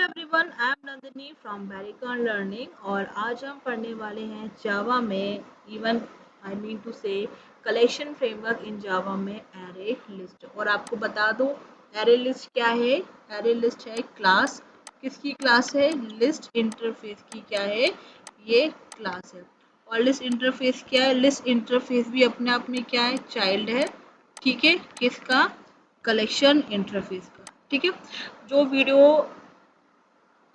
Hello everyone, I am Nandini from Vericon Learning और आज हम पढ़ने वाले हैं जावा में even I mean to say collection framework in Java में एरे लिस्ट। और आपको बता दूं एरे लिस्ट क्या है। एरे लिस्ट है क्लास, किसकी क्लास है? लिस्ट इंटरफेस की क्या है? ये क्लास है। और लिस्ट इंटरफेस क्या है? लिस्ट इंटरफेस भी अपने आप में क्या है? चाइल्ड है। ठीक है, किसका? कलेक्शन इंटरफेस का। ठीक है, जो वीडियो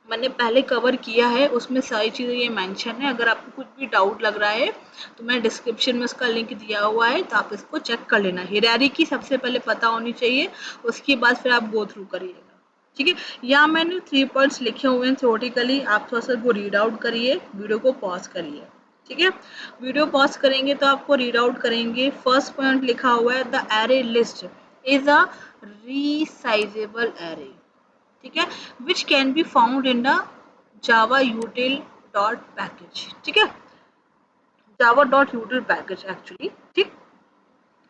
मैंने पहले कवर किया है उसमें सारी चीज़ें ये मेंशन है। अगर आपको कुछ भी डाउट लग रहा है तो मैं डिस्क्रिप्शन में उसका लिंक दिया हुआ है, तो आप इसको चेक कर लेना। हायरार्की सबसे पहले पता होनी चाहिए, उसके बाद फिर आप गो थ्रू करिएगा। ठीक है, यहाँ मैंने 3 पॉइंट्स लिखे हुए हैं थ्योरेटिकली, आप थोड़ा सा वो रीड आउट करिए, वीडियो को पॉज करिए। ठीक है, वीडियो पॉज करेंगे तो आपको रीड आउट करेंगे। फर्स्ट पॉइंट लिखा हुआ है the array list is a resizable array. ठीक है, which can be found in the Java util dot package. ठीक है, Java dot util package actually. ठीक,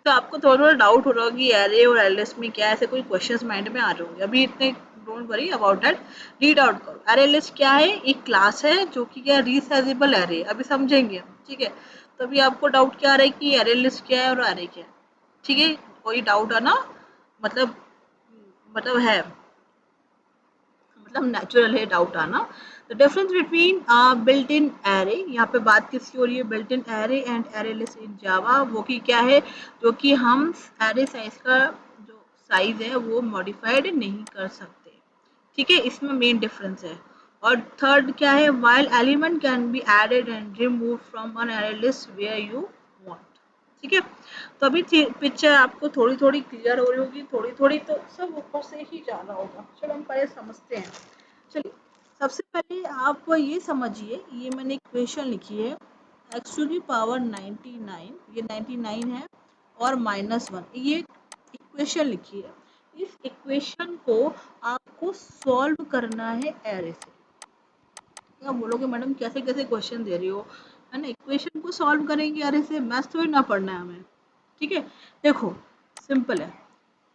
तो आपको थोड़ा थोड़ा डाउट हो रहा होगा कि एरे और एलएस में क्या, ऐसे कोई क्वेश्चंस माइंड में आ रहे होंगे। अभी इतने don't worry about that, read out करो। एरे लिस्ट क्या है? एक क्लास है जो कि क्या, रीसाइजेबल एरे। अभी समझेंगे हम। ठीक है, तो अभी आपको डाउट क्या आ रहा है कि एरे लिस्ट क्या है और एरे क्या है। ठीक है, कोई डाउट आना मतलब है, मतलब नेचुरल है डाउट आना। The difference between built in array, यहाँ पे बात किसकी हो रही है? Built in array and array list in Java. वो की क्या है? जो कि हम एरे साइज का जो साइज है वो मॉडिफाइड नहीं कर सकते। ठीक है, इसमें मेन डिफरेंस है। और थर्ड क्या है? While element can be added and remove from an array list where you want. ठीक है, तो अभी पिक्चर आपको थोड़ी थोड़ी क्लियर हो रही होगी, थोड़ी थोड़ी तो सब ऊपर से ही जाना होगा। चलो हम पहले समझते हैं। चलिए, सबसे पहले आप ये समझिए, ये मैंने इक्वेशन लिखी है x टू दी पावर 99, ये 99 है, और -1, ये इक्वेशन लिखी है। इस इक्वेशन को आपको सॉल्व करना है एरे से। क्या बोलोगे मैडम कैसे कैसे क्वेश्चन दे रही हो, है ना? इक्वेशन को सॉल्व करेंगे एरे से, मैथ्स थोड़ी ना पढ़ना है हमें। ठीक है, देखो सिंपल है।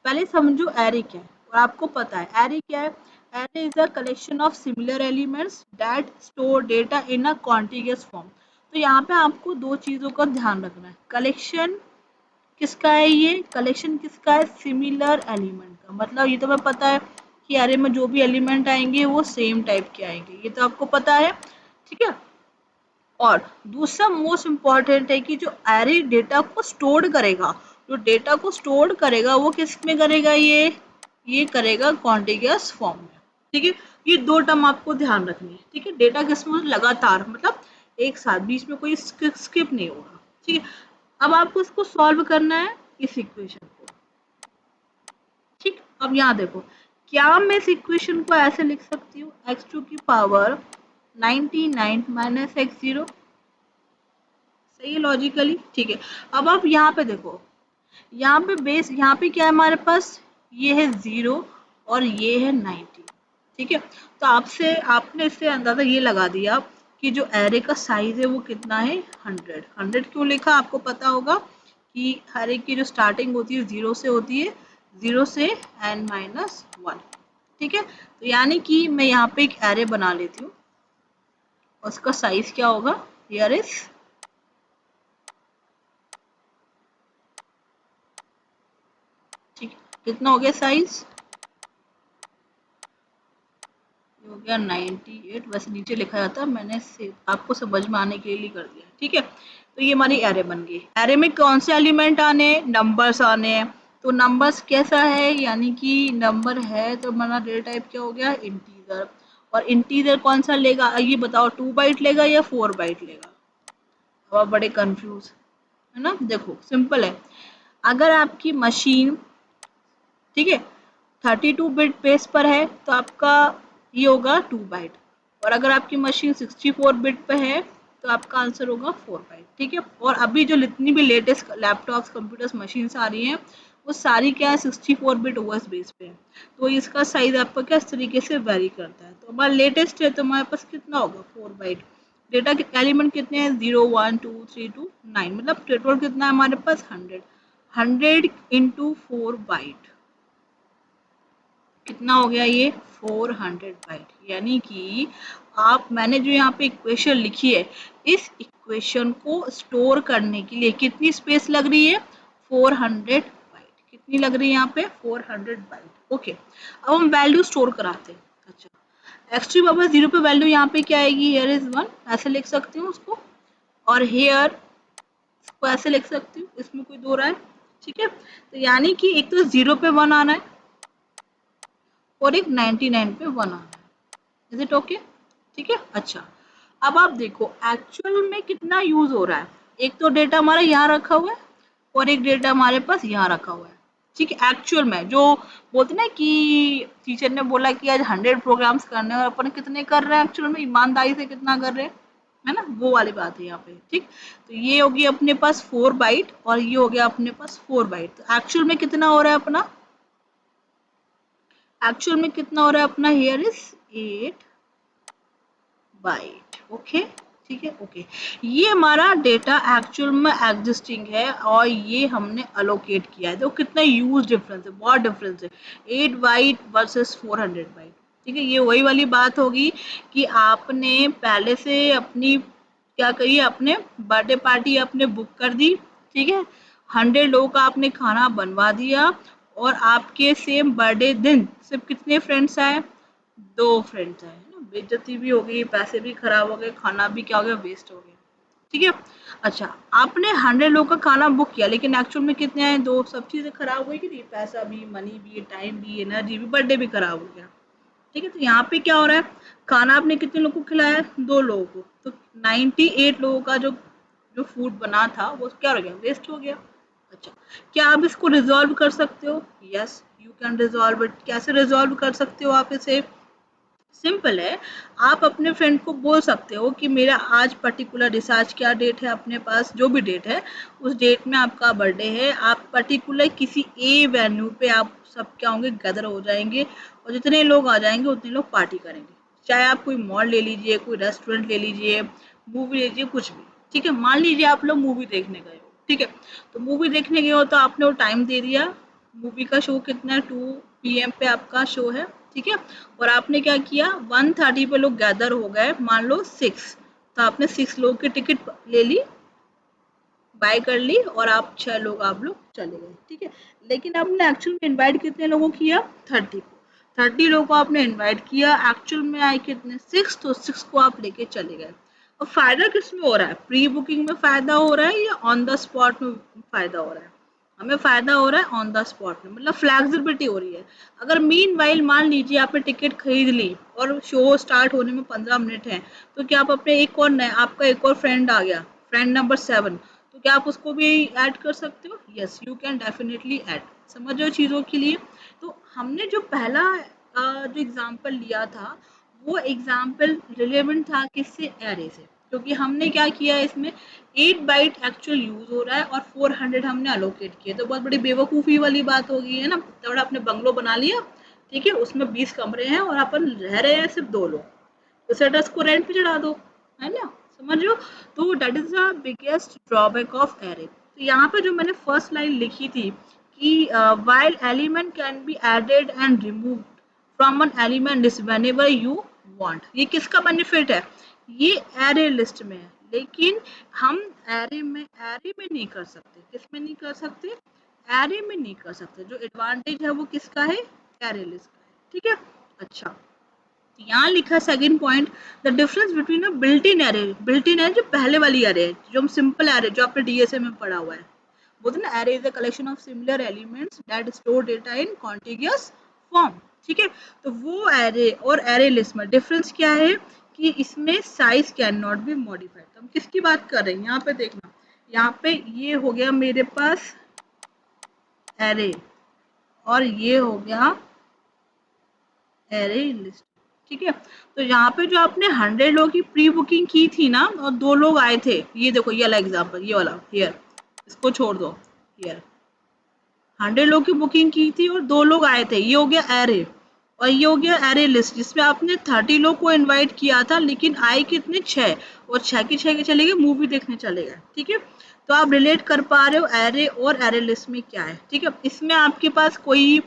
पहले समझो एरे क्या है, और आपको पता है एरे क्या है। Array is a collection of similar elements that store data in a contiguous form. तो यहाँ पे आपको दो चीज़ों का ध्यान रखना है। कलेक्शन किसका है? ये कलेक्शन किसका है? सिमिलर एलिमेंट का। मतलब ये तो हमें पता है कि एरे में जो भी एलिमेंट आएंगे वो सेम टाइप के आएंगे, ये तो आपको पता है। ठीक है, और दूसरा मोस्ट इम्पॉर्टेंट है कि जो एरे डेटा को स्टोर करेगा, जो डेटा को स्टोर करेगा वो किस में करेगा? ये करेगा कॉन्टिग्यूअस फॉर्म में। ठीक है, ये दो टर्म आपको ध्यान रखनी है। ठीक है, डेटा किस में? लगातार, मतलब एक साथ, बीच में कोई स्किप नहीं होगा। ठीक है, अब आपको इसको सॉल्व करना है, इस इक्वेशन को। ठीक, अब यहाँ देखो, क्या मैं इस इक्वेशन को ऐसे लिख सकती हूँ? x टू की पावर 99 माइनस x0। सही है लॉजिकली। ठीक है, अब आप यहाँ पे देखो, यहाँ पे बेस, यहाँ पे क्या है हमारे पास? ये है 0 और ये है 90। ठीक है, तो आपने इससे अंदाजा ये लगा दिया कि जो एरे का साइज है वो कितना है? 100। 100 क्यों लिखा? आपको पता होगा कि हर एक की जो स्टार्टिंग होती है 0 से होती है, 0 से n-1। ठीक है, तो यानी कि मैं यहाँ पे एक एरे बना लेती हूँ, उसका साइज क्या होगा? हियर इज, ठीक, कितना हो गया साइज? हो गया 98। वैसे नीचे लिखा जाता, मैंने आपको समझ में आने के लिए कर दिया। ठीक है, तो ये हमारी एरे बन गई। एरे में कौन से एलिमेंट आने? नंबर्स आने हैं। तो नंबर्स कैसा है? यानी कि नंबर है तो हमारा डेटा टाइप क्या हो गया? इंटीजर। और इंटीजर कौन सा लेगा ये बताओ? 2 बाइट लेगा या 4 बाइट लेगा? अब आप बड़े कंफ्यूज है ना। देखो सिंपल है, अगर आपकी मशीन, ठीक है, 32 बिट बेस पर है तो आपका ये होगा 2 बाइट, और अगर आपकी मशीन 64 बिट पे है तो आपका आंसर होगा 4 बाइट। ठीक है, और अभी जो जितनी भी लेटेस्ट लैपटॉप्स, कंप्यूटर्स, मशीन्स आ रही हैं वो सारी क्या है? 64 बिट ओएस बेस पे है। तो इसका साइज आपका क्या इस तरीके से वेरी करता है। तो हमारा लेटेस्ट है तो हमारे पास कितना होगा? 4 बाइट। डेटा के एलिमेंट कितने हैं? 0 1 2 3 2 9, मतलब टोटल कितना है हमारे पास? 100। 100 इंटू 4 बाइट कितना हो गया ये 400 बाइट, यानी कि मैंने जो यहाँ पे इक्वेशन लिखी है, इस इक्वेशन को स्टोर करने के लिए कितनी स्पेस लग रही है, 400 बाइट। कितनी लग रही है यहाँ पे, 400 बाइट। ओके, अब हम वैल्यू स्टोर कराते हैं। अच्छा, एक्स3 पावर 0 पे वैल्यू यहाँ पे क्या आएगी, हियर इज 1, ऐसे लिख सकती हूँ उसको, और हियर इसको ऐसे लिख सकती हूँ, इसमें कोई दो राय, ठीक है। तो यानी कि एक तो 0 पे 1 आना है और एक 99 पे 1 आना है। इज इट ओके, ठीक है। अच्छा, अब आप देखो एक्चुअल में कितना यूज हो रहा है। एक तो डेटा हमारा यहाँ रखा हुआ है और एक डेटा हमारे पास यहाँ रखा हुआ है, ठीक है। एक्चुअल में जो बोलते ना कि टीचर ने बोला कि आज 100 प्रोग्राम्स करने और अपन कितने कर रहे हैं एक्चुअल में, ईमानदारी से कितना कर रहे हैं, है ना, वो वाली बात है यहाँ पे, ठीक। तो ये होगी अपने पास 4 बाइट और ये हो गया अपने पास 4 बाइट। तो एक्चुअल में कितना हो रहा है अपना, एक्चुअल में कितना हो रहा है अपना, हियर इज 8 बाइट। ओके, ठीक है। ओके, ये हमारा डेटा एक्चुअल में एग्जिस्टिंग है और ये हमने अलोकेट किया है। तो कितना यूज डिफरेंस है, बहुत डिफरेंस है, 8 बाइट वर्सेस 400 बाइट, ठीक है। ये वही वाली बात होगी कि आपने पहले से अपनी क्या करी, अपने बर्थडे पार्टी आपने बुक कर दी, ठीक है, 100 लोगों का आपने खाना बनवा दिया और आपके सेम बर्थडे दिन सिर्फ कितने फ्रेंड्स आए, 2 फ्रेंड्स आए, है ना, बेइज्जती भी हो गई, पैसे भी खराब हो गए, खाना भी क्या हो गया, वेस्ट हो गया, ठीक है। अच्छा, आपने 100 लोगों का खाना बुक किया लेकिन एक्चुअल में कितने आए, 2, सब चीजें खराब हुई कि नहीं, पैसा भी, मनी भी, टाइम भी, एनर्जी भी, बर्थडे भी खराब हो गया, ठीक है। तो यहाँ पे क्या हो रहा है, खाना आपने कितने लोगों को खिलाया, 2 लोगों को, तो 98 लोगों का जो जो फूड बना था वो क्या हो गया, वेस्ट हो गया। अच्छा, क्या आप इसको रिजॉल्व कर सकते हो, yes you can resolve it. कैसे रिजॉल्व कर सकते हो आप इसे, सिंपल है, आप अपने फ्रेंड को बोल सकते हो कि मेरा आज पर्टिकुलर रिसर्च क्या डेट है, अपने पास जो भी डेट है उस डेट में आपका बर्थडे है, आप पर्टिकुलर किसी ए वेन्यू पे आप सब क्या होंगे, गदर हो जाएंगे और जितने लोग आ जाएंगे उतने लोग पार्टी करेंगे। चाहे आप कोई मॉल ले लीजिए, कोई रेस्टोरेंट ले लीजिए, मूवी ले लीजिए, कुछ भी, ठीक है। मान लीजिए आप लोग मूवी देखने गए हो, ठीक है, तो मूवी देखने गए हो तो आपने वो टाइम दे दिया, मूवी का शो कितना है, 2 PM पे आपका शो है, ठीक है। और आपने क्या किया, 1:30 पे लोग गैदर हो गए, मान लो 6, तो आपने 6 लोग की टिकट ले ली, बाय कर ली और आप 6 लोग आप लोग चले गए, ठीक है। लेकिन आपने एक्चुअल में इनवाइट कितने लोगों को किया, 30 को, 30 लोगों को आपने इनवाइट किया, एक्चुअल में आए कितने, 6, तो 6 को आप लेके चले गए। और फायदा किस में हो रहा है, प्री बुकिंग में फायदा हो रहा है या ऑन द स्पॉट में फायदा हो रहा है, हमें फायदा हो रहा है ऑन द स्पॉट में, मतलब फ्लेक्सिबिलिटी हो रही है। अगर मीन वाइल मान लीजिए आपने टिकट खरीद ली और शो स्टार्ट होने में 15 मिनट है, तो क्या आप अपने एक और नया, आपका एक और फ्रेंड आ गया, फ्रेंड नंबर 7, तो क्या आप उसको भी ऐड कर सकते हो, yes you can definitely add. समझ लो चीज़ों के लिए। तो हमने जो पहला जो एग्जाम्पल लिया था वो एग्जाम्पल रिलेवेंट था किससे, एरे से, क्योंकि हमने क्या किया इसमें 8 बाइट एक्चुअल यूज हो रहा है और 400 हमने अलोकेट किए, तो बहुत बड़ी बेवकूफ़ी वाली बात हो गई है ना। थोड़ा आपने बंगलो बना लिया, ठीक है, उसमें 20 कमरे हैं और अपन रह रहे हैं सिर्फ 2 लोग, तो सेटर्स को रेंट पे चढ़ा दो, है ना, समझ रहे हो। तो that is the biggest drawback of array. तो यहाँ पे जो मैंने फर्स्ट लाइन लिखी थी कि while element can be added and removed from an element list whenever you want, ये किसका बेनिफिट है, ये एरे लिस्ट में है, लेकिन हम एरे में नहीं कर सकते, किस में नहीं कर सकते, एरे में नहीं कर सकते। जो एडवांटेज है वो किसका है, एरे लिस्ट का है, ठीक है। अच्छा, यहाँ लिखा second point, the difference between a built in array, built in array जो पहले वाली एरे है, जो हम सिंपल एरे जो आपने डीएसए में पढ़ा हुआ है, बोलते ना array is a collection of similar elements that store data in contiguous form, ठीक है। तो वो एरे और एरे लिस्ट में डिफरेंस क्या है कि इसमें size can not be modified. तो हम किसकी बात कर रहे हैं, यहाँ पे देखना, यहाँ पे ये हो गया मेरे पास एरे और ये हो गया एरे लिस्ट, ठीक है। तो यहाँ पे जो आपने 100 लोगों की प्री बुकिंग की थी ना और 2 लोग आए थे, ये देखो ये वाला एग्जांपल, ये वाला हियर, इसको छोड़ दो, हियर 100 लोगों की बुकिंग की थी और 2 लोग आए थे, ये हो गया एरे। और ये हो गया एरे लिस्ट जिसमें आपने 30 लोग को इनवाइट किया था लेकिन आए कितने, 6, और 6 के 6 के चले गए मूवी देखने चले गए, ठीक है। तो आप रिलेट कर पा रहे हो एरे और एरे लिस्ट में क्या है, ठीक है। इसमें आपके पास कोई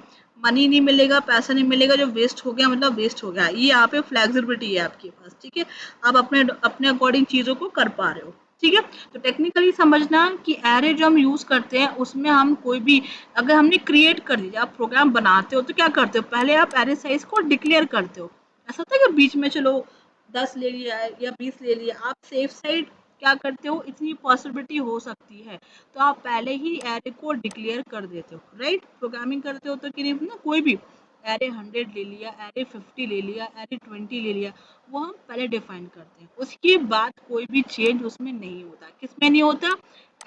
मनी नहीं मिलेगा, पैसा नहीं मिलेगा, जो वेस्ट हो गया मतलब वेस्ट हो गया। ये यहाँ पे फ्लेक्सिबिलिटी है आपके पास, ठीक है, आप अपने अपने अकॉर्डिंग चीज़ों को कर पा रहे हो, ठीक है। तो टेक्निकली समझना कि एरे जो हम यूज़ करते हैं उसमें हम कोई भी, अगर हमने क्रिएट कर दिया, आप प्रोग्राम बनाते हो तो क्या करते हो, पहले आप एरे साइज को डिक्लेयर करते हो। ऐसा होता है कि बीच में चलो 10 ले लिया या 20 ले लिया, आप सेफ साइड क्या करते हो, इतनी पॉसिबिलिटी हो सकती है तो आप पहले ही एरे को डिक्लेयर कर देते हो, राइट। प्रोग्रामिंग करते हो तो कि नहीं ना, कोई भी एरे 100 ले लिया, एरे 50 ले लिया, एरे 20 ले लिया, वो हम पहले डिफाइन करते हैं, उसके बाद कोई भी चेंज उसमें नहीं होता। किसमें नहीं होता,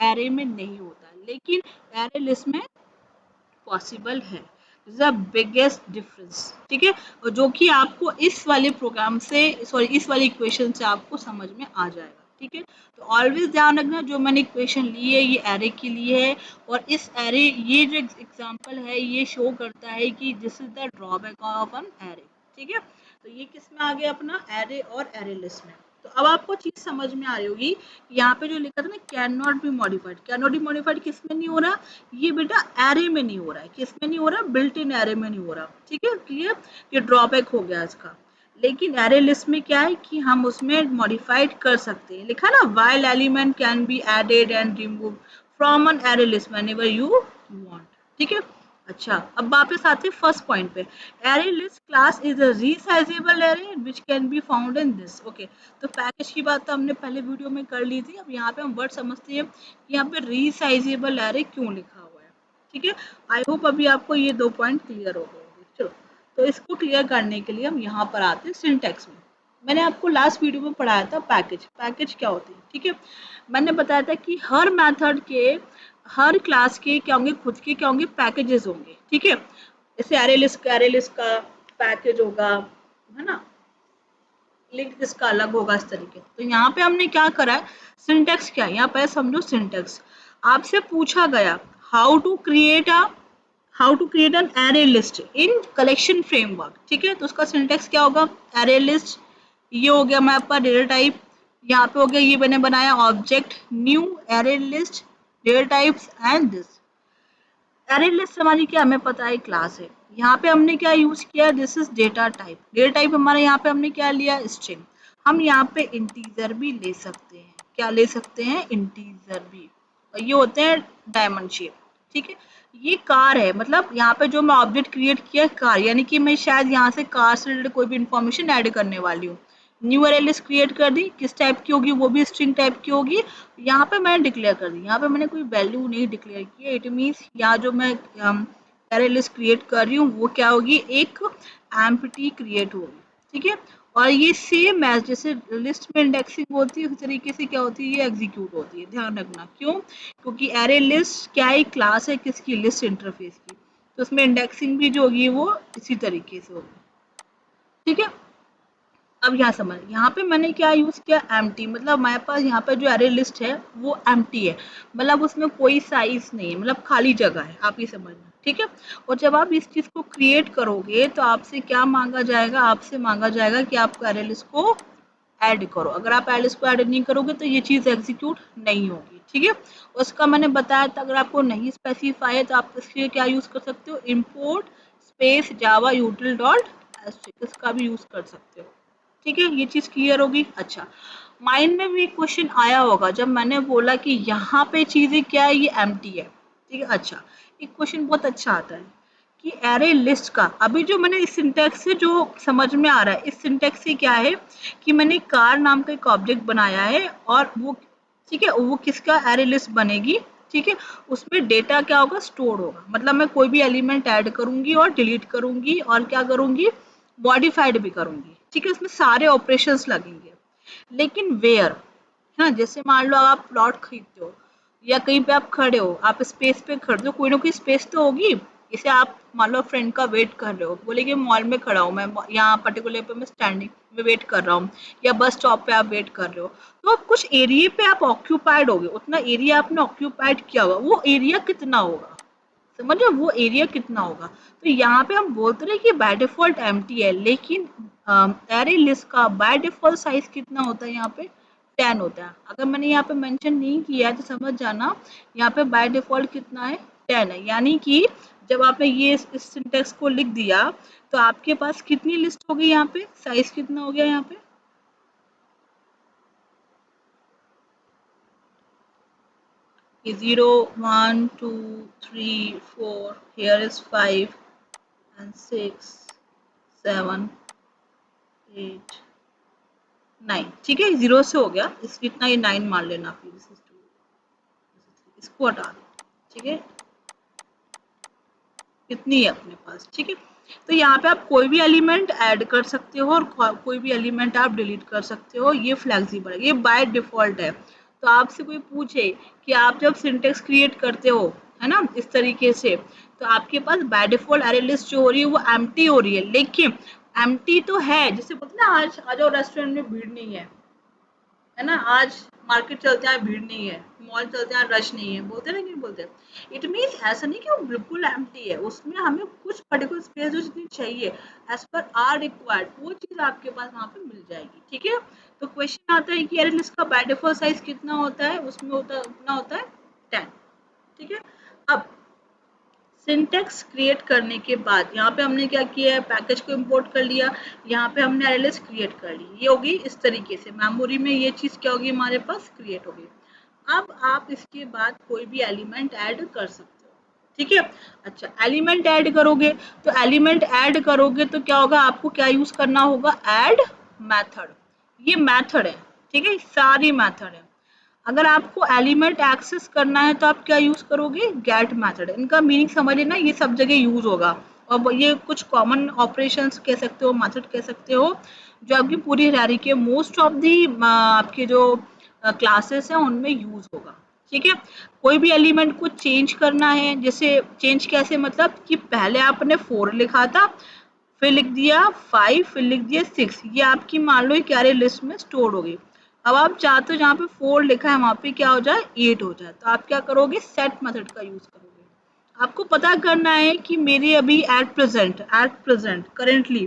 एरे में नहीं होता, लेकिन एरे लिस्ट में पॉसिबल है। दिस द बिगेस्ट डिफरेंस, ठीक है, और जो कि आपको इस वाले प्रोग्राम से, सॉरी इस वाले इक्वेशन से आपको समझ में आ जाएगा, ठीक है। तो ऑलवेज ध्यान रखना, जो मैंने इक्वेशन ली है ये एरे के लिए है, और इस एरे, ये जो एग्जांपल है ये शो करता है कि this is the drawback of an array, ठीक है। तो ये किस में आ गया अपना, एरे और एरे लिस्ट में। तो अब आपको चीज समझ में आ रही होगी, यहाँ पे जो लिखा था ना can not be modified, can not be modified किस में नहीं हो रहा, ये बेटा एरे में नहीं हो रहा है, किस में नहीं हो रहा, बिल्ट इन एरे में नहीं हो रहा, ठीक है, क्लियर। ये ड्रॉबैक हो गया इसका। लेकिन एरे लिस्ट में क्या है कि हम उसमें मॉडिफाइड कर सकते हैं, लिखा ना, while element can be added and remove from an array list whenever you want, ठीक है। अच्छा, अब वापस आते हैं फर्स्ट पॉइंट पे। Array list class is a resizable array which can be found in this, okay. तो पैकेज की बात तो हमने पहले वीडियो में कर ली थी, अब यहाँ पे हम वर्ड समझते हैं कि यहाँ पे रीसाइजेबल एरे क्यों लिखा हुआ है, ठीक है। आई होप अभी आपको ये 2 पॉइंट क्लियर हो गए होंगे। चलो, तो इसको क्लियर करने के लिए हम यहाँ पर आते हैं सिंटैक्स में। मैंने आपको लास्ट वीडियो में पढ़ाया था पैकेज, पैकेज क्या होती है, ठीक है। मैंने बताया था कि हर मेथड के, हर क्लास के क्या होंगे, खुद के क्या होंगे, पैकेजेस होंगे, ठीक है। जैसे एरे लिस्ट का पैकेज होगा, है ना, लिंक इसका अलग होगा, इस तरीके। तो यहाँ पे हमने क्या करा है, सिंटेक्स क्या है, यहाँ पे समझो सिंटेक्स। आपसे पूछा गया how to create a, how to create an array list in collection framework, ठीक है। तो उसका सिंटेक्स क्या होगा, एरे लिस्ट, ये हो गया मैप पर डेटा टाइप, यहाँ पे हो गया ये मैंने बनाया object new array list data types and this. Array list हमारी क्या, हमें पता है क्लास है। यहाँ पे हमने क्या यूज किया, this is data type, data type हमारे यहाँ पे हमने क्या लिया, स्ट्रिंग। हम यहाँ पे इंटीजर भी ले सकते हैं, क्या ले सकते हैं, इंटीजर भी, और ये होते हैं डायमंड शेप, ठीक है। ये कार है, मतलब यहाँ पे जो मैं ऑब्जेक्ट क्रिएट किया कार, यानी कि मैं शायद यहाँ से कार से रिलेटेड कोई भी इंफॉर्मेशन ऐड करने वाली हूँ। न्यू अरे लिस्ट क्रिएट कर दी, किस टाइप की होगी, वो भी स्ट्रिंग टाइप की होगी। यहाँ पे मैंने डिक्लेयर कर दी, यहाँ पे मैंने कोई वैल्यू नहीं डिक्लेयर की है, इट मीन्स यहाँ जो मैं अरे लिस्ट क्रिएट कर रही हूँ वो क्या होगी, एक एम्प्टी क्रिएट होगी, ठीक है। और ये सेम एज जैसे लिस्ट में इंडेक्सिंग होती है उसी तरीके से क्या होती है, ये एग्जीक्यूट होती है, ध्यान रखना। क्यों, क्योंकि एरे लिस्ट क्या है, क्लास है किसकी, लिस्ट इंटरफेस की, तो उसमें इंडेक्सिंग भी जो होगी वो इसी तरीके से होगी, ठीक है। अब यहाँ समझ, यहाँ पे मैंने क्या यूज किया, एम्प्टी, मतलब हमारे पास यहाँ पे जो एरे लिस्ट है वो एम्प्टी है, मतलब उसमें कोई साइज नहीं है, मतलब खाली जगह है, आप ये समझना, ठीक है। और जब आप इस चीज को क्रिएट करोगे तो आपसे क्या मांगा जाएगा, आपसे मांगा जाएगा कि आप एरे लिस्ट को ऐड करो। अगर आप एरे लिस्ट को ऐड नहीं करोगे तो ये चीज एग्जीक्यूट नहीं होगी, ठीक है। उसका मैंने बताया था, अगर आपको नहीं स्पेसिफाई है तो आप इसके लिए क्या यूज कर सकते हो, इम्पोर्ट स्पेस जावा यूटिल डॉट एस्ट्रिक, इसका भी यूज कर सकते हो, ठीक है। ये चीज क्लियर होगी। अच्छा, माइंड में भी एक क्वेश्चन आया होगा जब मैंने बोला कि यहाँ पे चीजें क्या है, ये एम्प्टी है, ठीक है। अच्छा, एक क्वेश्चन बहुत अच्छा आता है कि एरे लिस्ट का, अभी जो मैंने इस सिंटेक्स से जो समझ में आ रहा है, इस सिंटेक्स से क्या है कि मैंने कार नाम का एक ऑब्जेक्ट बनाया है, और वो, ठीक है, वो किसका, एरे लिस्ट बनेगी, ठीक है। उसमें डेटा क्या होगा, स्टोर होगा, मतलब मैं कोई भी एलिमेंट ऐड करूंगी और डिलीट करूंगी और क्या करूंगी, मॉडिफाइड भी करूंगी, ठीक है। इसमें सारे ऑपरेशंस लगेंगे। लेकिन वेयर, है ना, जैसे मान लो आप प्लॉट खरीदते हो या कहीं पे आप खड़े हो, आप स्पेस पे खड़े हो, कोई ना कोई स्पेस तो होगी। जैसे आप मान लो फ्रेंड का वेट कर रहे हो, बोले कि मॉल में खड़ा हूँ मैं, यहाँ पर्टिकुलर पे मैं स्टैंडिंग में वेट कर रहा हूँ, या बस स्टॉप पे आप वेट कर रहे हो, तो आप कुछ एरिया पे आप ऑक्यूपाइड होगे, उतना एरिया आपने ऑक्यूपाइड किया हुआ, वो एरिया कितना होगा, समझ रहे हो, वो एरिया कितना होगा। तो यहाँ पे हम बोलते रहे कि बाय डिफॉल्ट एम्प्टी है, लेकिन एरे लिस्ट का बाय डिफॉल्ट साइज कितना होता है, यहाँ पे 10 होता है। अगर मैंने यहाँ पे मेंशन नहीं किया है तो समझ जाना, यहाँ पे बाय डिफॉल्ट कितना है, 10 है, यानी कि जब आपने ये इस सिंटेक्स को लिख दिया तो आपके पास कितनी लिस्ट हो गई, यहाँ पे साइज कितना हो गया, यहाँ पे 0 1 2 3 4, here is 5 and 6 7 8 9, ठीक है, 0 से हो गया, इस कितना ये 9 मान लेना प्लीज, इसको हटा दो, ठीक है, कितनी है अपने पास, ठीक है। तो यहाँ पे आप कोई भी एलिमेंट ऐड कर सकते हो और कोई भी एलिमेंट आप डिलीट कर सकते हो, ये फ्लेक्सिबल है, ये बाय डिफॉल्ट है। तो आपसे कोई पूछे कि आप जब सिंटेक्स क्रिएट करते हो, है ना, इस तरीके से, तो आपके पास बाय डिफॉल्ट अरे लिस्ट जो हो रही है वो एम्प्टी हो रही है, लेकिन एम्प्टी तो है, जैसे बोलते हैं ना, आज आ जाओ रेस्टोरेंट में भीड़ नहीं है ना, आज मार्केट चलते हैं भीड़ नहीं है, मॉल चलते हैं रश नहीं है, बोलते ना, नहीं बोलते, इट मीन्स ऐसा नहीं कि वो बिल्कुल एम्प्टी है, उसमें हमें कुछ पर्टिकुलर स्पेस जो जितनी चाहिए एज पर आर रिक्वायर्ड, वो चीज आपके पास वहाँ पे मिल जाएगी, ठीक है। तो क्वेश्चन आता है कि अरे लिस्ट का बाय डिफॉल्ट साइज कितना होता है, उसमें उतना होता है 10, ठीक है। अब सिंटेक्स क्रिएट करने के बाद यहाँ पे हमने क्या किया है, पैकेज को इंपोर्ट कर लिया, यहाँ पे हमने अरे लिस्ट क्रिएट कर ली, ये होगी इस तरीके से, मेमोरी में ये चीज क्या होगी हमारे पास क्रिएट होगी। अब आप इसके बाद कोई भी एलिमेंट ऐड कर सकते हो, ठीक है। अच्छा, एलिमेंट ऐड करोगे, तो एलिमेंट ऐड करोगे तो क्या होगा, आपको क्या यूज करना होगा, ऐड मेथड, ये मेथड है, ठीक है, सारी मेथड है। अगर आपको एलिमेंट एक्सेस करना है तो आप क्या यूज करोगे, गेट मेथड, इनका मीनिंग समझ लेना, ये सब जगह यूज होगा, और ये कुछ कॉमन ऑपरेशंस कह सकते हो, मेथड कह सकते हो, जो आपकी पूरी रैरी के मोस्ट ऑफ दी आपके जो क्लासेस हैं उनमें यूज होगा, ठीक है। कोई भी एलिमेंट को चेंज करना है, जैसे चेंज कैसे, मतलब कि पहले आपने 4 लिखा था, फिर लिख दिया 5, फिर लिख दिया 6, ये आपकी मान लो एक अरे लिस्ट में स्टोर हो गई। अब आप चाहते हो जहाँ पे 4 लिखा है वहाँ पे क्या हो जाए, 8 हो जाए, तो आप क्या करोगे, सेट मेथड का यूज करोगे। आपको पता करना है कि मेरे अभी एट प्रेजेंट करेंटली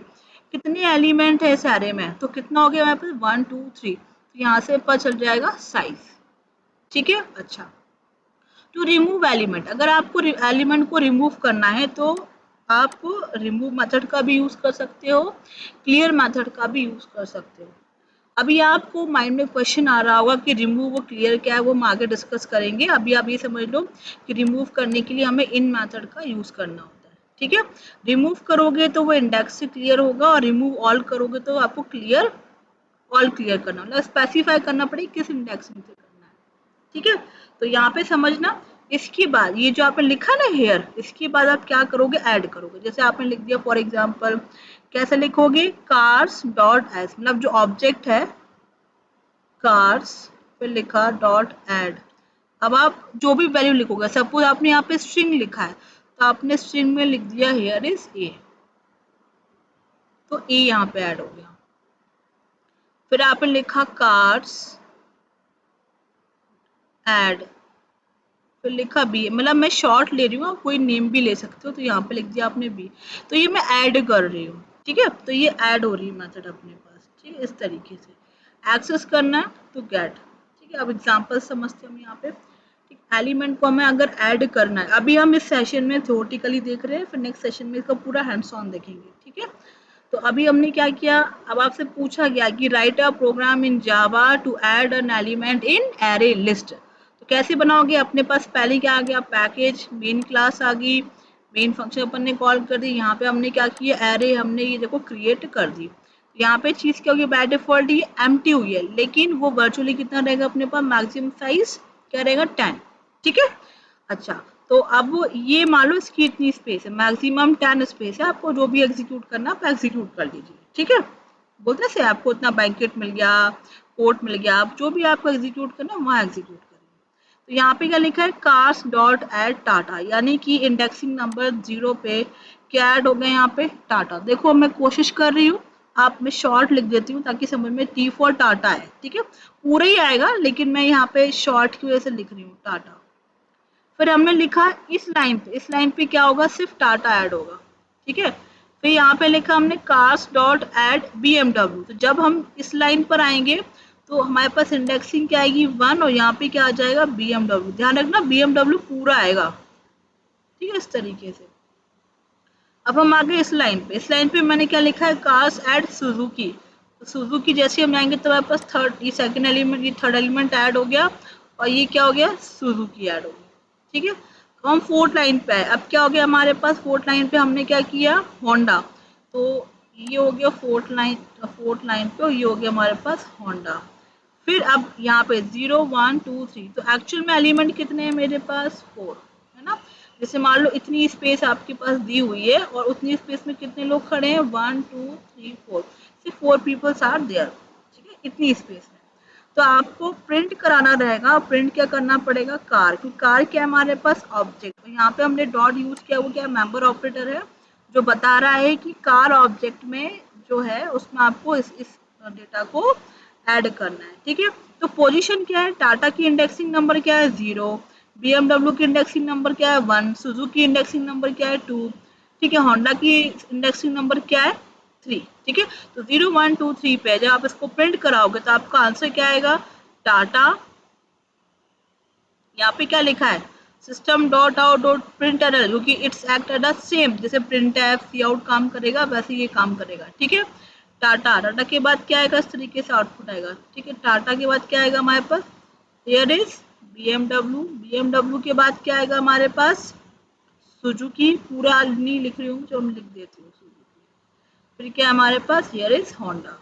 कितने एलिमेंट है इस एरे में, तो कितना हो गया यहाँ पे 1 2 3, तो यहाँ से पता चल जाएगा साइज, ठीक है। अच्छा, टू रिमूव एलिमेंट, अगर आपको एलिमेंट को रिमूव करना है तो आप रिमूव मेथड का भी यूज कर सकते हो, क्लियर मेथड का भी यूज कर सकते हो। अभी आपको माइंड में क्वेश्चन आ रहा होगा कि रिमूव और क्लियर क्या है, वो हम आगे डिस्कस करेंगे, अभी आप ये समझ लो कि रिमूव करने के लिए हमें इन मेथड का यूज करना होता है, ठीक है। रिमूव करोगे तो वो इंडेक्स से क्लियर होगा, और रिमूव ऑल करोगे तो आपको क्लियर ऑल क्लियर करना, मतलब स्पेसिफाई करना पड़ेगा किस इंडेक्स में से करना है, ठीक है। तो यहाँ पे समझना, इसके बाद ये जो आपने लिखा ना हेयर, इसके बाद आप क्या करोगे, ऐड करोगे, जैसे आपने लिख दिया फॉर एग्जांपल, कैसे लिखोगे, कार्स डॉट एस, मतलब जो ऑब्जेक्ट है कार्स, फिर लिखा डॉट ऐड। अब आप जो भी वैल्यू लिखोगे, सपोज आपने यहाँ पे स्ट्रिंग लिखा है, तो आपने स्ट्रिंग में लिख दिया हेयर इज ए, तो ए यहाँ पे ऐड हो गया। फिर आपने लिखा कार्स ऐड, फिर लिखा बी, मतलब मैं शॉर्ट ले रही हूँ, आप कोई नेम भी ले सकते हो, तो यहाँ पे लिख दिया आपने बी, तो ये मैं ऐड कर रही हूँ, ठीक है, तो ये ऐड हो रही है मेथड अपने पास, ठीक है, इस तरीके से एक्सेस करना है तो गेट, ठीक है। अब एग्जांपल समझते हैं हम यहाँ पे, ठीक, एलिमेंट को हमें अगर ऐड करना है, अभी हम इस सेशन में थ्योरेटिकली देख रहे हैं, फिर नेक्स्ट सेशन में इसका पूरा हैंड्स ऑन देखेंगे, ठीक है। तो अभी हमने क्या किया, अब आपसे पूछा गया कि write a program in Java to add an element in array list, तो कैसे बनाओगे, अपने पास पहले क्या आ गया, पैकेज, मेन क्लास आ गई, मेन फंक्शन अपन ने कॉल कर दी, यहाँ पे हमने क्या किया, एरे हमने ये देखो क्रिएट कर दी, यहाँ पे चीज क्या होगी, बाय डिफॉल्ट ये एम्प्टी हुई है, लेकिन वो वर्चुअली कितना रहेगा अपने पास, मैक्सिमम साइज क्या रहेगा 10, ठीक है। अच्छा, तो अब ये मान लो इसकी इतनी स्पेस है, मैक्सिमम 10 स्पेस है, आपको जो भी एग्जीक्यूट करना आप एग्जीक्यूट कर लीजिए, ठीक है। बोलते से आपको इतना बैंकेट मिल गया, कोर्ट मिल गया, आप जो भी आपको एग्जीक्यूट करना है वहाँ एग्जीक्यूट करिए। तो यहाँ पे क्या लिखा है, कार्स डॉट एड टाटा, यानी कि इंडेक्सिंग नंबर 0 पे क्या ऐड हो गया, यहाँ पे टाटा। देखो मैं कोशिश कर रही हूँ, आप मैं शॉर्ट लिख देती हूँ ताकि समझ में, टी फॉर टाटा है, ठीक है, पूरा ही आएगा लेकिन मैं यहाँ पे शॉर्ट की वजह से लिख रही हूँ टाटा। फिर हमने लिखा इस लाइन पे क्या होगा, सिर्फ टाटा ऐड होगा, ठीक है। फिर यहाँ पे लिखा हमने कार्स डॉट ऐड BMW, तो जब हम इस लाइन पर आएंगे तो हमारे पास इंडेक्सिंग क्या आएगी 1, और यहाँ पे क्या आ जाएगा BMW, ध्यान रखना BMW पूरा आएगा, ठीक है, इस तरीके से। अब हम आ गए इस लाइन पे। इस लाइन पे मैंने क्या लिखा है, कार्स एट सुजुकी। तो सुजुकी जैसे हम आएंगे तो हमारे पास थर्ड, ये सेकंड एलिमेंट, ये थर्ड एलिमेंट ऐड हो गया और ये क्या हो गया, सुजुकी ऐड हो गया। ठीक है, तो हम फोर्थ लाइन पे आए। अब क्या हो गया हमारे पास, फोर्थ लाइन पे हमने क्या किया, होंडा। तो ये हो गया फोर्थ लाइन पे, और ये हो गया हमारे पास होंडा। फिर अब यहाँ पे 0 1 2 3, तो एक्चुअल में एलिमेंट कितने हैं मेरे पास, 4 है ना। जैसे मान लो इतनी स्पेस आपके पास दी हुई है और उतनी स्पेस में कितने लोग खड़े हैं, 1 2 3 4, सिर्फ 4 पीपल्स आर देयर। ठीक है, इतनी स्पेस में तो आपको प्रिंट कराना रहेगा। प्रिंट क्या करना पड़ेगा, कार, क्योंकि कार क्या है हमारे पास, ऑब्जेक्ट। तो यहाँ पे हमने डॉट यूज किया, वो क्या मेंबर ऑपरेटर है, जो बता रहा है कि कार ऑब्जेक्ट में जो है उसमें आपको इस डेटा को ऐड करना है। ठीक है, तो पोजीशन क्या है, टाटा की इंडेक्सिंग नंबर क्या है, 0, BMW की इंडेक्सिंग नंबर क्या है, 1, सुजुकी की इंडेक्सिंग नंबर क्या है, 2। ठीक है, होंडा की इंडेक्सिंग नंबर क्या है, 3। ठीक है, तो 0 1 2 3 पे जब आप इसको प्रिंट कराओगे तो आपका आंसर क्या आएगा, टाटा। यहाँ पे क्या लिखा है, system dot out dot print error, क्योंकि इट्स एक्ट एट सेम, जैसे प्रिंट एफ सी आउट काम करेगा वैसे ये काम करेगा। ठीक है, टाटा, टाटा के बाद क्या आएगा, इस तरीके से आउटपुट आएगा। ठीक है, टाटा के बाद क्या आएगा हमारे पास, हियर इज BMW, BMW के बाद क्या आएगा हमारे पास, सुजुकी, पूरा नहीं लिख रही हूँ, जो मैं लिख देती हूँ सुजुकी। फिर क्या है हमारे पास, हियर इज होंडा।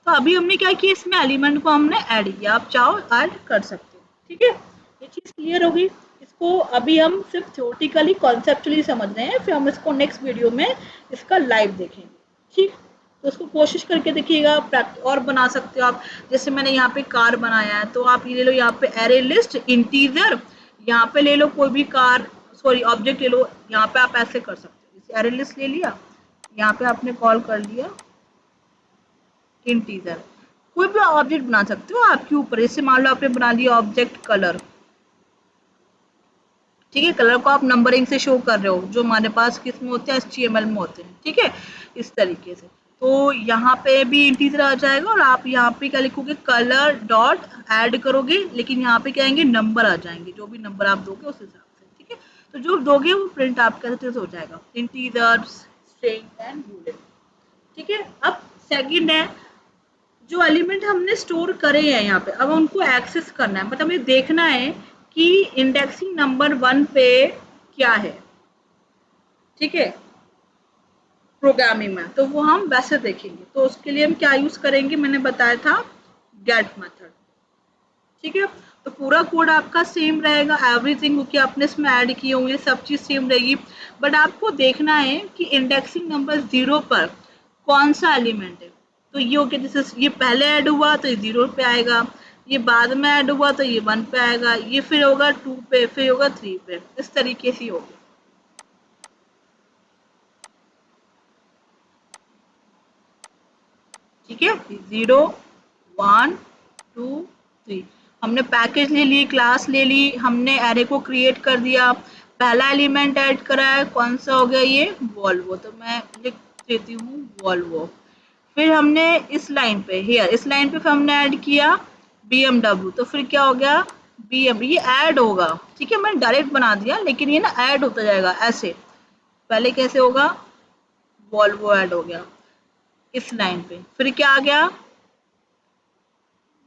तो अभी हमने क्या किया, इसमें एलिमेंट को हमने ऐड किया, आप चाहो ऐड कर सकते हो। ठीक है, ये चीज क्लियर होगी। इसको अभी हम सिर्फ थ्योरेटिकली कॉन्सेप्चुअली समझ रहे हैं, फिर हम इसको नेक्स्ट वीडियो में इसका लाइव देखेंगे। ठीक, तो उसको कोशिश करके देखिएगा, और बना सकते हो आप। जैसे मैंने यहाँ पे कार बनाया है, तो आप ये ले लो, यहाँ पे एरे लिस्ट इंटीजर, यहाँ पे ले लो कोई भी कार, सॉरी ऑब्जेक्ट ले लो, यहाँ पे आप ऐसे कर सकते हो। जैसे एरे लिस्ट ले लिया, यहाँ पे आपने कॉल कर लिया इंटीजर, कोई भी ऑब्जेक्ट बना सकते हो आपके ऊपर। जैसे मान लो आपने बना दिया ऑब्जेक्ट कलर। ठीक है, कलर को आप नंबरिंग से शो कर रहे हो, जो हमारे पास किस में होते हैं, HTML में होते हैं। ठीक है, इस तरीके से तो यहाँ पे भी इंटीजर आ जाएगा, और आप यहाँ पे क्या लिखोगे, कलर डॉट ऐड करोगे, लेकिन यहाँ पे क्या आएंगे, नंबर आ जाएंगे, जो भी नंबर आप दोगे उस हिसाब से। ठीक है, तो जो दोगे वो प्रिंट आपके तरह से हो जाएगा, इंटीजर, स्ट्रिंग एंड बूलियन। ठीक है, अब सेकंड है, जो एलिमेंट हमने स्टोर करे हैं यहाँ पे, अब उनको एक्सेस करना है, मतलब हमें देखना है कि इंडेक्सिंग नंबर 1 पे क्या है। ठीक है, प्रोग्रामिंग में तो वो हम वैसे देखेंगे, तो उसके लिए हम क्या यूज करेंगे, मैंने बताया था गेट मेथड। ठीक है, तो पूरा कोड आपका सेम रहेगा, एवरीथिंग क्योंकि आपने इसमें ऐड किए होंगे, सब चीज सेम रहेगी। बट आपको देखना है कि इंडेक्सिंग नंबर 0 पर कौन सा एलिमेंट है। तो ये हो गया, जैसे ये पहले ऐड हुआ तो ये 0 पे आएगा, ये बाद में ऐड हुआ तो ये 1 पे आएगा, ये फिर होगा 2 पे, फिर होगा 3 पे, इस तरीके से होगा। ठीक है, 0 1 2 3, हमने पैकेज ले ली, क्लास ले ली, हमने एरे को क्रिएट कर दिया, पहला एलिमेंट ऐड करा है, कौन सा हो गया, ये वॉल्वो, तो मैं लिख देती हूँ वॉल्वो। फिर हमने इस लाइन पे, हियर इस लाइन पे फिर हमने ऐड किया BMW, तो फिर क्या हो गया, ये ऐड होगा। ठीक है, मैंने डायरेक्ट बना दिया, लेकिन ये ना ऐड होता जाएगा ऐसे, पहले कैसे होगा, वॉल्वो ऐड हो गया इस लाइन पे, फिर क्या आ गया,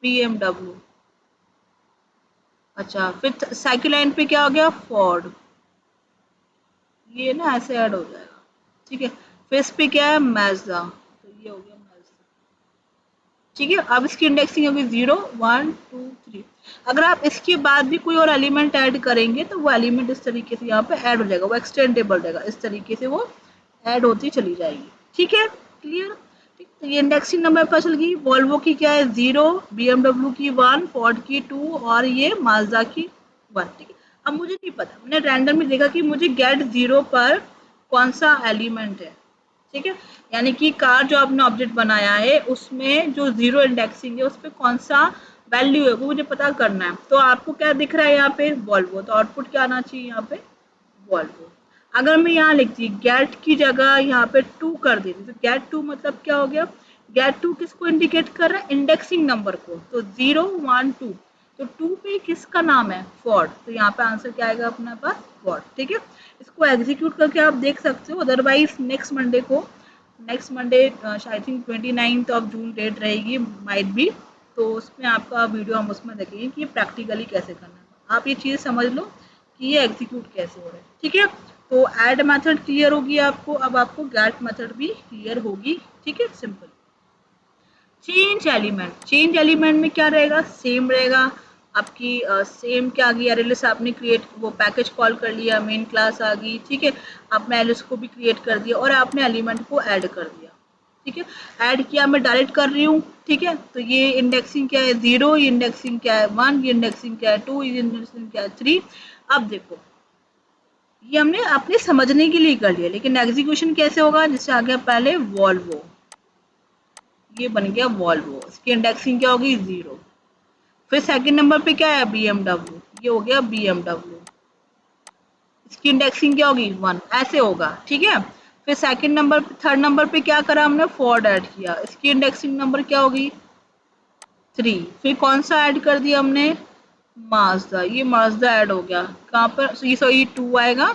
BMW। अच्छा, फिर साइकिल लाइन पे क्या हो गया, फोर्ड, ये ना ऐसे ऐड हो जाएगा। ठीक है, फिर इस पे क्या है, मैजदा, तो ये हो गया मैजदा। ठीक है, अब इसकी इंडेक्सिंग होगी 0 1 2 3। अगर आप इसके बाद भी कोई और एलिमेंट ऐड करेंगे तो वो एलिमेंट इस तरीके से यहाँ पे ऐड हो जाएगा, वो एक्सटेंडेबल रहेगा, इस तरीके से वो ऐड होती चली जाएगी। ठीक है, क्लियर। ठीक, तो ये इंडेक्सिंग नंबर पता चल गई, वॉल्वो की क्या है 0, BMW की 1, फोर्ड की 2 और ये माजदा की 1। ठीक है, अब मुझे नहीं पता, मैंने रैंडम में देखा कि मुझे गेट 0 पर कौन सा एलिमेंट है। ठीक है, यानी कि कार जो आपने ऑब्जेक्ट बनाया है उसमें जो 0 इंडेक्सिंग है उस पर कौन सा वैल्यू है वो मुझे पता करना है। तो आपको क्या दिख रहा है यहाँ पे, वॉल्वो, तो आउटपुट क्या आना चाहिए यहाँ पे, वॉल्वो। अगर मैं यहाँ लिखती गेट की जगह यहाँ पे 2 कर देती, तो गेट 2 मतलब क्या हो गया, गेट 2 किसको इंडिकेट कर रहा है, इंडेक्सिंग नंबर को, तो 0 1 2, तो 2 पे किसका नाम है, फोर्ड, तो यहाँ पे आंसर क्या आएगा अपने पास, फोर्ड। ठीक है, इसको एग्जीक्यूट करके आप देख सकते हो, otherwise next Monday I think 29 date रहेगी माइट बी, तो उसमें आपका वीडियो हम उसमें देखेंगे कि प्रैक्टिकली कैसे करना है। आप ये चीज़ समझ लो कि ये एग्जीक्यूट कैसे हो रहा है, ठीक है। तो ऐड मेथड क्लियर होगी आपको, अब आपको गेट मेथड भी क्लियर होगी, ठीक है, सिंपल। चेंज एलिमेंट में क्या रहेगा, सेम रहेगा आपकी, सेम क्या आ गई, एरेलिस आपने क्रिएट वो पैकेज कॉल कर लिया, मेन क्लास आ गई, ठीक है, आपने एरेलिस को भी क्रिएट कर दिया और आपने एलिमेंट को ऐड कर दिया, ठीक है। ऐड किया, मैं डायरेक्ट कर रही हूँ, ठीक है। तो ये इंडेक्सिंग क्या है 0, ये इंडेक्सिंग क्या है 1, ये इंडेक्सिंग क्या है 2, ये इंडेक्सिंग क्या है 3। अब देखो ये हमने अपने समझने के लिए कर लिया, लेकिन एग्जीक्यूशन कैसे होगा, जिससे आ गया पहले वॉल्वो, ये बन गया वॉल्वो, इसकी इंडेक्सिंग क्या होगी 0। फिर सेकंड नंबर पे क्या है BMW, ये हो गया BMW, इसकी इंडेक्सिंग क्या होगी 1, ऐसे होगा, ठीक है। फिर सेकंड नंबर थर्ड नंबर पे क्या करा हमने, फोर्ड ऐड किया, इसकी इंडेक्सिंग नंबर क्या होगी 3। फिर कौन सा ऐड कर दिया हमने, माजदा, ये माजदा ऐड हो गया, कहाँ पर, ये 2 आएगा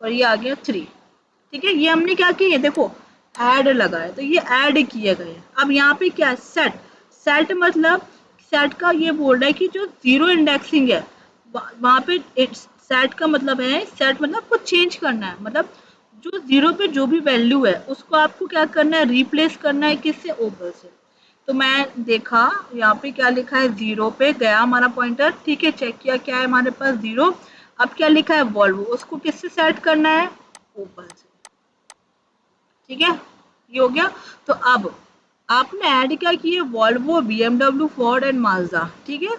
और ये आ गया 3, ठीक है। ये हमने क्या किया, देखो ऐड लगा है तो ये ऐड किए गए। अब यहाँ पे क्या है, सेट मतलब सेट का ये बोल रहा है कि जो 0 इंडेक्सिंग है वहाँ पे सेट का मतलब है, सेट मतलब कुछ चेंज करना है, मतलब जो 0 पे जो भी वैल्यू है उसको आपको क्या करना है, रिप्लेस करना है किससे, ओपल से। तो मैं देखा यहाँ पे क्या लिखा है, 0 पे गया हमारा पॉइंटर, ठीक है, चेक किया क्या है हमारे पास 0। अब क्या लिखा है वॉल्वो, उसको किससे सेट करना है, ओपल से, ठीक है, ये हो गया। तो अब आपने ऐड क्या किए, Volvo, BMW, Ford and Mazda, ठीक है,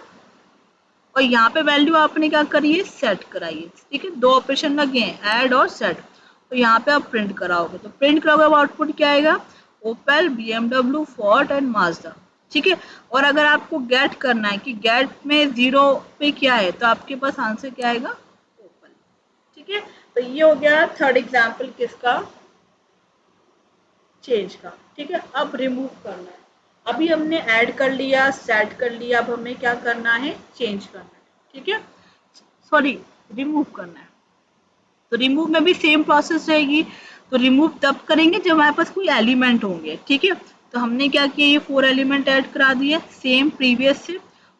और यहाँ पे वैल्यू आपने क्या करी है, सेट कराई है, ठीक है। दो ऑपरेशन लगे हैं, ऐड और सेट। तो यहाँ पे आप प्रिंट कराओगे, तो प्रिंट कराओगे अब आउटपुट क्या आएगा, Opel, BMW, Ford and Mazda, ठीक है। और अगर आपको गेट करना है कि गेट में 0 पे क्या है, तो आपके पास आंसर क्या आएगा, ओपेल, ठीक है। तो ये हो गया थर्ड एग्जाम्पल किसका, चेंज का, ठीक है। अब रिमूव करना है, अभी हमने ऐड कर लिया, सेट कर लिया, अब हमें क्या करना है, चेंज करना है, ठीक है, सॉरी रिमूव करना है। तो रिमूव में भी सेम प्रोसेस रहेगी। तो रिमूव तब करेंगे जब हमारे पास कोई एलिमेंट होंगे, ठीक है। तो हमने क्या किया, ये 4 एलिमेंट ऐड करा दिए सेम प्रीवियस से,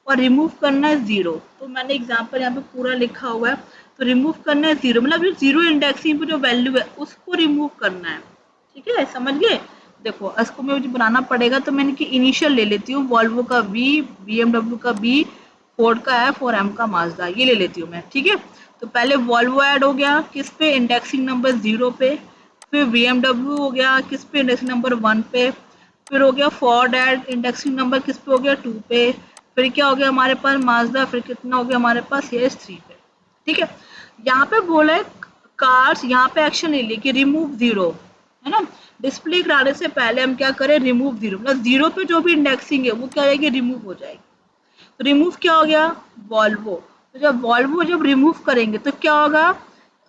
और रिमूव करना है 0। तो मैंने एग्जांपल यहाँ पे पूरा लिखा हुआ है। तो रिमूव करना है 0, मतलब जो 0 इंडेक्सिंग पे जो वैल्यू है उसको रिमूव करना है, ठीक है, समझ गए। देखो इसको मुझे बनाना पड़ेगा, तो मैंने कि इनिशियल ले लेती हूँ, वॉल्वो का V, BMW का B, फोर्ड का F और M का माजदा, ये ले लेती हूँ मैं, ठीक है। तो पहले वॉल्वो ऐड हो गया किस पे, इंडेक्सिंग नंबर 0 पे। फिर BMW हो गया किस पे, इंडेक्सिंग नंबर 1 पे। फिर हो गया फोर्ड ऐड, इंडेक्सिंग नंबर किस पे हो गया 2 पे। फिर क्या हो गया हमारे पास माजदा, फिर कितना हो गया हमारे पास, ये 3 पे, ठीक है। यहाँ पे बोला है कार्स, यहाँ पे एक्शन ले लिया कि रिमूव 0, है ना। डिस्प्ले कराने से पहले हम क्या करें, रिमूव 0, मतलब 0 पे जो भी इंडेक्सिंग है वो क्या रहेगी, रिमूव हो जाएगी। तो रिमूव क्या हो गया, वॉल्वो। तो जब वॉल्वो जब रिमूव करेंगे तो क्या होगा,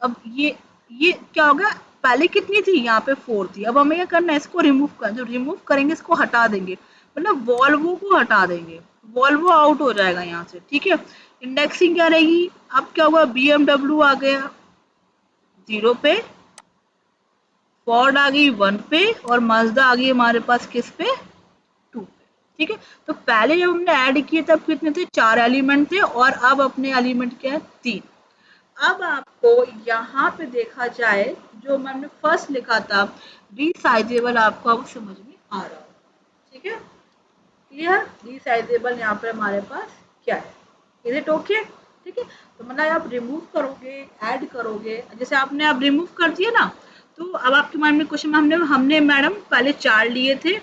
अब ये क्या होगा, पहले कितनी थी, यहाँ पे 4 थी, अब हमें क्या करना है, इसको रिमूव करना, जब रिमूव करेंगे इसको हटा देंगे, मतलब वॉल्वो को हटा देंगे, वॉल्वो आउट हो जाएगा यहाँ से, ठीक है। इंडेक्सिंग क्या रहेगी, अब क्या होगा, BMW आ गया 0 पे, फोर्ड आ गई 1 पे, और माजदा आ गई हमारे पास किस पे, 2 पे, ठीक है। तो पहले जब हमने ऐड किए तब कितने थे, 4 एलिमेंट थे, और अब अपने एलिमेंट क्या है, 3। अब आपको यहाँ पे देखा जाए, जो मैंने फर्स्ट लिखा था रीसाइजेबल, आपको अब समझ में आ रहा हो, ठीक है, क्लियर। रीसाइजेबल यहाँ पे हमारे पास क्या है, इज इट ओके, ठीक है। तो मतलब आप रिमूव करोगे, ऐड करोगे, जैसे आपने अब रिमूव कर दिया ना, तो अब आपके माइंड में क्वेश्चन, हमने मैडम पहले 4 लिए थे,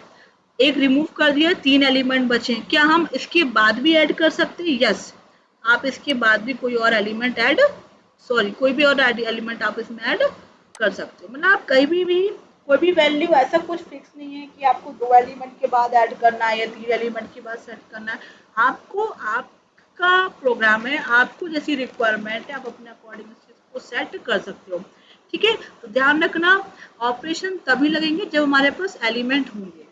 एक रिमूव कर दिया, 3 एलिमेंट बचे, क्या हम इसके बाद भी ऐड कर सकते हैं, यस। आप इसके बाद भी कोई और एलिमेंट ऐड, सॉरी कोई भी और एलिमेंट आप इसमें ऐड कर सकते हो, मतलब आप कहीं भी कोई भी वैल्यू, ऐसा कुछ फिक्स नहीं है कि आपको 2 एलिमेंट के बाद ऐड करना है या 3 एलिमेंट के बाद सेट करना है। आपको, आपका प्रोग्राम है, आपको जैसी रिक्वायरमेंट है आप अपने अकॉर्डिंग इसको सेट कर सकते हो, ठीक है। तो ध्यान रखना, ऑपरेशन तभी लगेंगे जब हमारे पास एलिमेंट होंगे,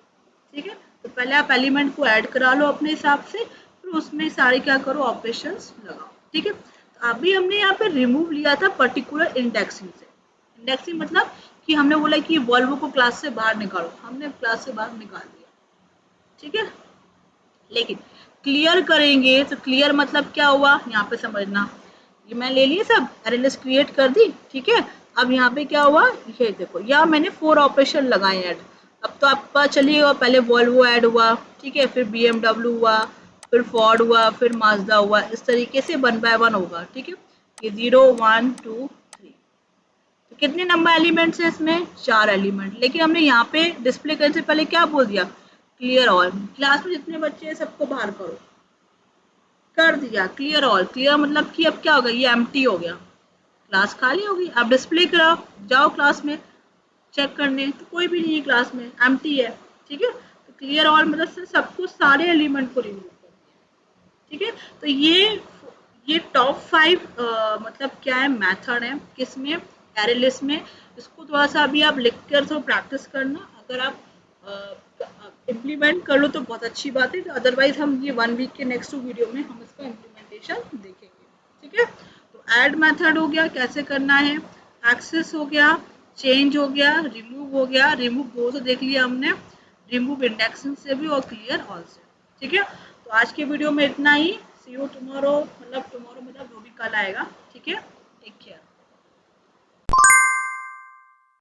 ठीक है। तो पहले आप एलिमेंट को ऐड करा लो अपने हिसाब से, फिर उसमें सारे क्या करो, ऑपरेशंस लगाओ, ठीक है। तो अभी हमने यहाँ पे रिमूव लिया था पर्टिकुलर इंडेक्सिंग से, इंडेक्सिंग मतलब कि हमने बोला कि वॉल्वो को क्लास से बाहर निकालो, हमने क्लास से बाहर निकाल दिया, ठीक है। लेकिन क्लियर करेंगे तो क्लियर मतलब क्या हुआ, यहाँ पे समझना, ये मैं ले ली सब अरे लिस्ट क्रिएट कर दी, ठीक है। अब यहाँ पे क्या हुआ, ये देखो यहाँ मैंने 4 ऑपरेशन लगाए ऐड। अब तो आपको पता चलिएगा, पहले वॉल्वो ऐड हुआ, ठीक है, फिर BMW हुआ, फिर फोर्ड हुआ, फिर माजदा हुआ, इस तरीके से 1 बाय 1 होगा, ठीक है। ये 0 1 2 3, तो कितने नंबर एलिमेंट्स हैं इसमें, 4 एलिमेंट। लेकिन हमने यहाँ पे डिस्प्ले करने से पहले क्या बोल दिया, क्लियर ऑल, क्लास में जितने बच्चे हैं सबको बाहर करो, कर दिया क्लियर ऑल। क्लियर मतलब कि अब क्या होगा, ये एम्प्टी हो गया, क्लास खाली होगी। अब डिस्प्ले कराओ, जाओ क्लास में चेक करने, तो कोई भी नहीं है क्लास में, एम्प्टी है, ठीक है। तो क्लियर ऑल मतलब से सबको, सारे एलिमेंट को रिमूव कर दिया, ठीक है। तो ये टॉप 5 मतलब क्या है, मेथड है किसमें, एरे लिस्ट में। इसको थोड़ा सा अभी आप लिख कर थोड़ा प्रैक्टिस करना, अगर आप इम्प्लीमेंट कर लो तो बहुत अच्छी बात है, अदरवाइज हम ये 1 वीक के नेक्स्ट वीडियो में हम इसका इम्प्लीमेंटेशन देखेंगे, ठीक है। तो ऐड मेथड हो गया, कैसे करना है, एक्सेस हो गया, चेंज हो गया, रिमूव हो गया, रिमूव दो से देख लिया हमने, रिमूव इंडेक्सिंग से भी और क्लियर ऑल से, ठीक है। तो आज के वीडियो में इतना ही, सी यू टुमारो, मतलब टुमारो मतलब जो भी कल आएगा, ठीक है।